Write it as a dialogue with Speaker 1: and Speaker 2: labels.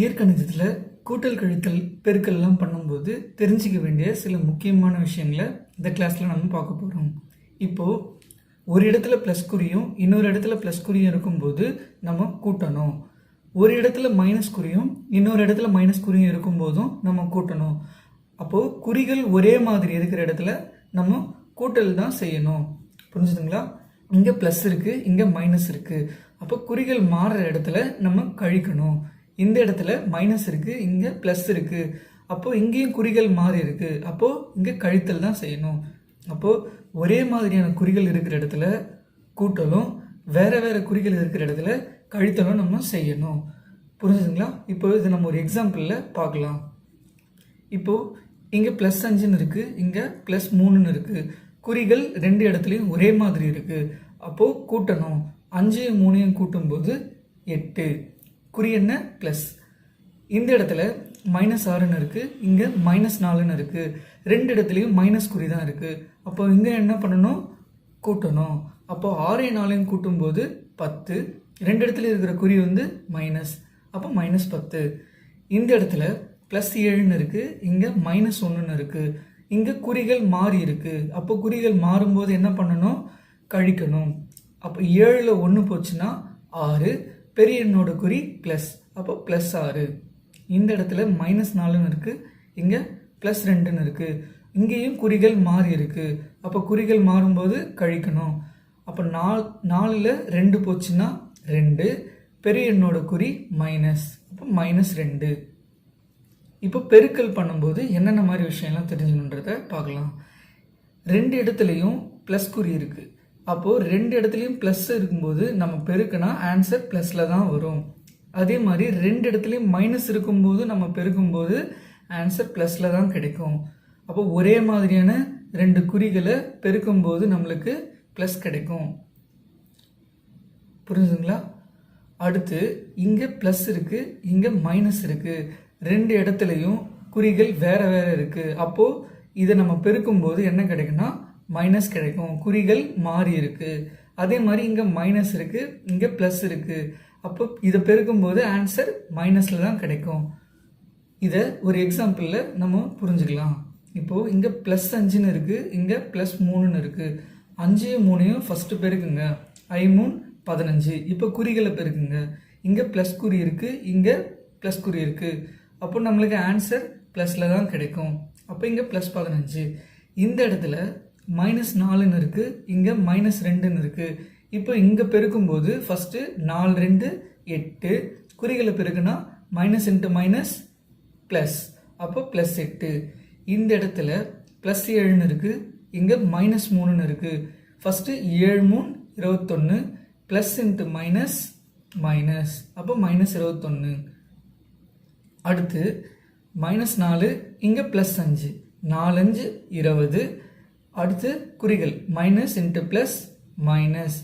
Speaker 1: இயற்கணிதத்தில் கூட்டல் கழித்தல் பெருக்கல்லாம் பண்ணும்போது தெரிஞ்சிக்க வேண்டிய சில முக்கியமான விஷயங்களை இந்த கிளாஸில் நம்ம பார்க்க போகிறோம். இப்போது ஒரு இடத்துல ப்ளஸ் குறியும் இன்னொரு இடத்துல ப்ளஸ் குறியும் இருக்கும்போது நம்ம கூட்டணும். ஒரு இடத்துல மைனஸ் குறியும் இன்னொரு இடத்துல மைனஸ் குறியும் இருக்கும்போதும் நம்ம கூட்டணும். அப்போது குறிகள் ஒரே மாதிரி இருக்கிற இடத்துல நம்ம கூட்டல் தான் செய்யணும். புரிஞ்சுதுங்களா? இங்கே ப்ளஸ் இருக்குது, இங்கே மைனஸ் இருக்குது. அப்போ குறிகள் மாறுற இடத்துல நம்ம கழிக்கணும். இந்த இடத்துல மைனஸ் இருக்குது, இங்கே ப்ளஸ் இருக்குது. அப்போது இங்கேயும் குறிகள் மாறி இருக்குது. அப்போது இங்கே கழித்தல் தான் செய்யணும். அப்போது ஒரே மாதிரியான குறிகள் இருக்கிற இடத்துல கூட்டலும், வேறு வேறு குறிகள் இருக்கிற இடத்துல கழித்தலும் நம்ம செய்யணும். புரிஞ்சுதுங்களா? இப்போ இது நம்ம ஒரு எக்ஸாம்பிளில் பார்க்கலாம். இப்போது இங்கே +5 இருக்குது, இங்கே +3 இருக்குது. குறிகள் ரெண்டு இடத்துலையும் ஒரே மாதிரி இருக்குது. அப்போது கூட்டணும். 5 3 கூட்டும்போது 8. குறி என்ன? ப்ளஸ். இந்த இடத்துல -6 இருக்குது, இங்கே -4 இருக்குது. ரெண்டு இடத்துலையும் மைனஸ் குறி தான் இருக்குது. அப்போ இங்கே என்ன பண்ணணும்? கூட்டணும். அப்போது 6 4 கூட்டும்போது 10. ரெண்டு இடத்துல இருக்கிற குறி மைனஸ், அப்போ -10. இந்த இடத்துல +7 இருக்குது, இங்கே -1 இருக்குது. இங்கே குறிகள் மாறி இருக்குது. அப்போ குறிகள் மாறும்போது என்ன பண்ணணும்? கழிக்கணும். அப்போ 7ல் 1 போச்சுன்னா 6. பெரிய எண்ணோட குறி ப்ளஸ், அப்போ +6. இந்த இடத்துல -4 இருக்குது, இங்கே +2 இருக்குது. இங்கேயும் குறிகள் மாறி இருக்குது. அப்போ குறிகள் மாறும்போது கழிக்கணும். அப்போ 4ல் 2 போச்சுன்னா 2. பெரிய எண்ணோட குறி மைனஸ், அப்போ -2. இப்போ பெருக்கல் பண்ணும்போது என்னென்ன மாதிரி விஷயம்லாம் தெரிஞ்சுக்கணுன்றதை பார்க்கலாம். ரெண்டு இடத்துலையும் ப்ளஸ் குறி இருக்குது. அப்போது ரெண்டு இடத்துலையும் ப்ளஸ் இருக்கும்போது நம்ம பெருக்கினா ஆன்சர் ப்ளஸில் தான் வரும். அதே மாதிரி ரெண்டு இடத்துலையும் மைனஸ் இருக்கும்போது நம்ம பெருக்கும்போது ஆன்சர் ப்ளஸில் தான் கிடைக்கும். அப்போது ஒரே மாதிரியான ரெண்டு குறிகளை பெருக்கும்போது நம்மளுக்கு ப்ளஸ் கிடைக்கும். புரிஞ்சுங்களா? அடுத்து இங்கே ப்ளஸ் இருக்குது, இங்கே மைனஸ் இருக்குது. ரெண்டு இடத்துலையும் குறிகள் வேறு வேறு இருக்குது. அப்போது இதை நம்ம பெருக்கும்போது என்ன கிடைக்குன்னா மைனஸ் கிடைக்கும். குறிகள் மாறி இருக்குது. அதே மாதிரி இங்கே மைனஸ் இருக்குது, இங்கே ப்ளஸ் இருக்குது. அப்போ இதை பெருக்கும்போது ஆன்சர் மைனஸில் தான் கிடைக்கும். இதை ஒரு எக்ஸாம்பிளில் நம்ம புரிஞ்சுக்கலாம். இப்போது இங்கே +5 இருக்குது, இங்கே +3 இருக்குது. 5 3 ஃபஸ்ட்டு பெருக்குங்க. 5 3 15. இப்போ குறிகளை பெருக்குங்க. இங்கே ப்ளஸ் குறி இருக்குது, இங்கே ப்ளஸ் குறி இருக்குது. அப்போ நம்மளுக்கு ஆன்சர் ப்ளஸில் தான் கிடைக்கும். அப்போ இங்கே +15. இந்த இடத்துல -4 இருக்குது, இங்கே -2 இருக்குது. இப்போ இங்கே பெருக்கும்போது ஃபஸ்ட்டு 4 2 8. குறிகளை பெருக்குனா மைனஸ் இன்ட்டு மைனஸ் ப்ளஸ், அப்போ +8. இந்த இடத்துல +7 இருக்குது, இங்கே -3 இருக்குது. First 7 3 21. Plus into minus minus, அப்போ -21. அடுத்து -4, இங்கே +5. 4 5 20. அடுத்து குறிகள் மைனஸ் இன்ட்டு ப்ளஸ் மைனஸ்,